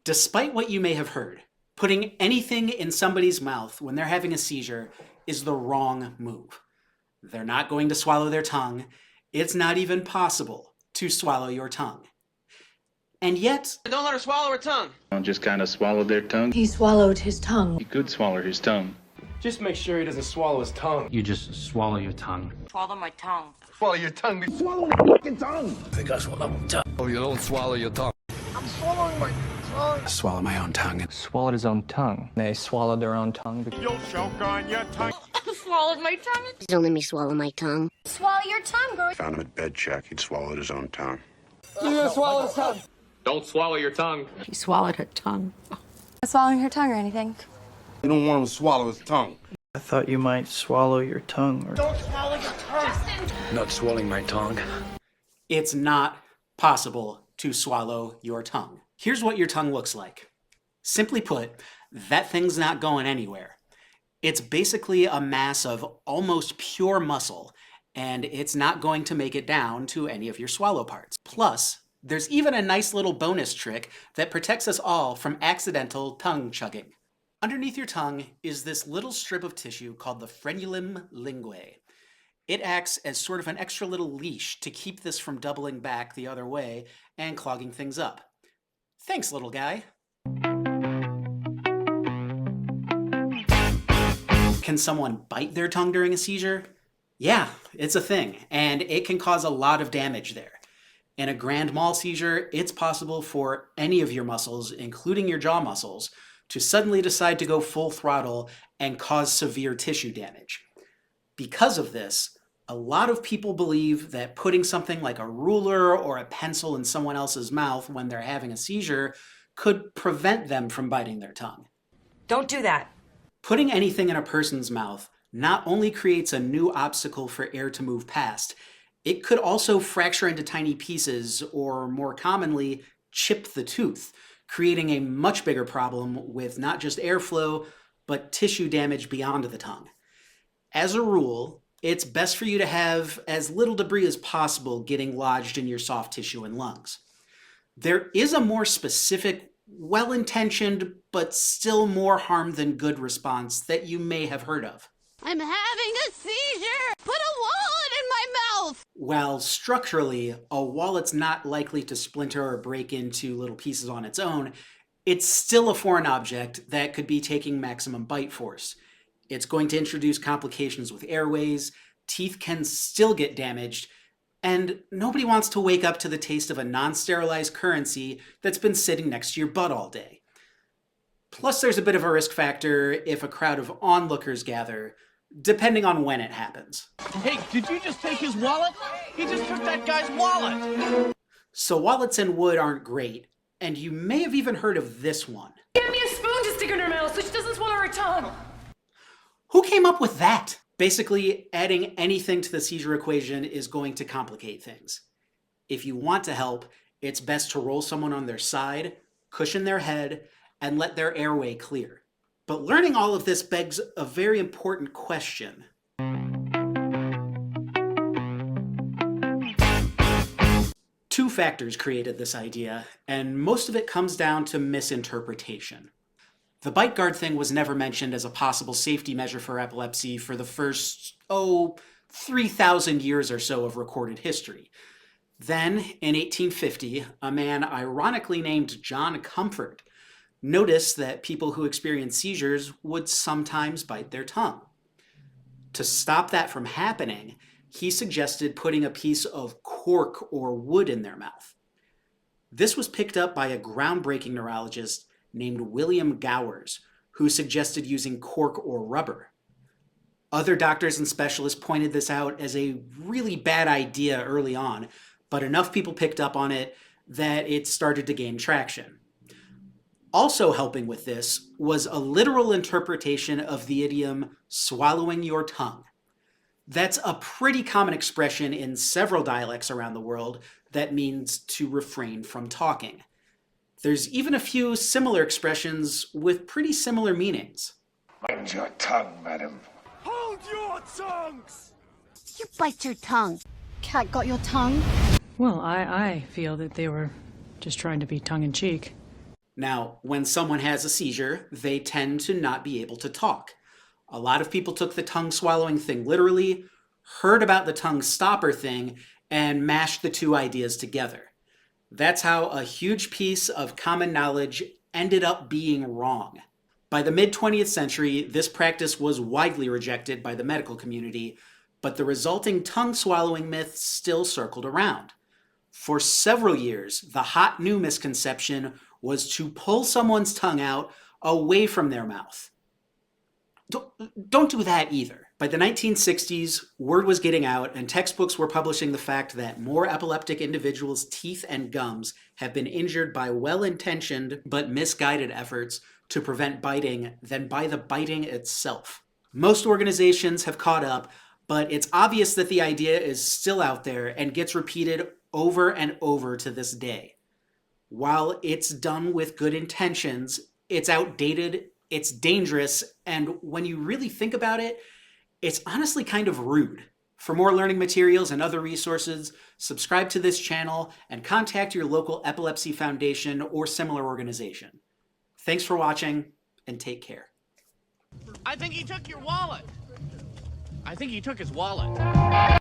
Despite what you may have heard, putting anything in somebody's mouth when they're having a seizure is the wrong move. They're not going to swallow their tongue. It's not even possible to swallow your tongue. And yet... Don't let her swallow her tongue. Don't just kind of swallow their tongue. He swallowed his tongue. He could swallow his tongue. Just make sure he doesn't swallow his tongue. You just swallow your tongue. Swallow my tongue. Swallow your tongue. Swallow my fucking tongue. I think I swallow my tongue. Oh, you don't swallow your tongue. I'm swallowing my tongue. I swallow my own tongue. Swallowed his own tongue. They swallowed their own tongue. You'll choke on your tongue. Swallowed my tongue. Don't let me swallow my tongue. Swallow your tongue, girl. Found him at bed check. He'd swallowed his own tongue. You're gonna swallow his tongue. Don't swallow your tongue. She swallowed her tongue. Not swallowing her tongue or anything. You don't want him to swallow his tongue. I thought you might swallow your tongue. Don't swallow your tongue. Justin! Not swallowing my tongue. It's not possible to swallow your tongue. Here's what your tongue looks like. Simply put, that thing's not going anywhere. It's basically a mass of almost pure muscle, and it's not going to make it down to any of your swallow parts. Plus, there's even a nice little bonus trick that protects us all from accidental tongue chugging. Underneath your tongue is this little strip of tissue called the frenulum linguae. It acts as sort of an extra little leash to keep this from doubling back the other way and clogging things up. Thanks, little guy. Can someone bite their tongue during a seizure? Yeah, it's a thing, and it can cause a lot of damage there. In a grand mal seizure, it's possible for any of your muscles, including your jaw muscles, to suddenly decide to go full throttle and cause severe tissue damage. Because of this, a lot of people believe that putting something like a ruler or a pencil in someone else's mouth when they're having a seizure could prevent them from biting their tongue. Don't do that. Putting anything in a person's mouth not only creates a new obstacle for air to move past, it could also fracture into tiny pieces, or more commonly, chip the tooth, creating a much bigger problem with not just airflow, but tissue damage beyond the tongue. As a rule, it's best for you to have as little debris as possible getting lodged in your soft tissue and lungs. There is a more specific, well-intentioned, but still more harm than good response that you may have heard of. I'm having a seizure! Put a wallet in my mouth! While structurally, a wallet's not likely to splinter or break into little pieces on its own, it's still a foreign object that could be taking maximum bite force. It's going to introduce complications with airways, teeth can still get damaged, and nobody wants to wake up to the taste of a non-sterilized currency that's been sitting next to your butt all day. Plus, there's a bit of a risk factor if a crowd of onlookers gather, depending on when it happens. Hey, did you just take his wallet? He just took that guy's wallet. So wallets and wood aren't great, and you may have even heard of this one. Give me a spoon to stick in her mouth so she doesn't swallow her tongue. Who came up with that? Basically, adding anything to the seizure equation is going to complicate things. If you want to help, it's best to roll someone on their side, cushion their head, and let their airway clear. But learning all of this begs a very important question. Two factors created this idea, and most of it comes down to misinterpretation. The bite guard thing was never mentioned as a possible safety measure for epilepsy for the first, 3,000 years or so of recorded history. Then, in 1850, a man ironically named John Comfort noticed that people who experience seizures would sometimes bite their tongue. To stop that from happening, he suggested putting a piece of cork or wood in their mouth. This was picked up by a groundbreaking neurologist named William Gowers, who suggested using cork or rubber. Other doctors and specialists pointed this out as a really bad idea early on, but enough people picked up on it that it started to gain traction. Also helping with this was a literal interpretation of the idiom swallowing your tongue. That's a pretty common expression in several dialects around the world that means to refrain from talking. There's even a few similar expressions with pretty similar meanings. Mind your tongue, madam. Hold your tongues! You bite your tongue. Cat got your tongue? Well, I feel that they were just trying to be tongue-in-cheek. Now, when someone has a seizure, they tend to not be able to talk. A lot of people took the tongue swallowing thing literally, heard about the tongue stopper thing, and mashed the two ideas together. That's how a huge piece of common knowledge ended up being wrong. By the mid-20th century, this practice was widely rejected by the medical community, but the resulting tongue swallowing myth still circled around. For several years, the hot new misconception was to pull someone's tongue out away from their mouth. Don't do that either. By the 1960s, word was getting out and textbooks were publishing the fact that more epileptic individuals' teeth and gums have been injured by well-intentioned but misguided efforts to prevent biting than by the biting itself. Most organizations have caught up, but it's obvious that the idea is still out there and gets repeated over and over to this day. While it's done with good intentions, it's outdated, it's dangerous, and when you really think about it, it's honestly kind of rude. For more learning materials and other resources, subscribe to this channel and contact your local epilepsy foundation or similar organization. Thanks for watching, and take care. I think he took your wallet. I think he took his wallet.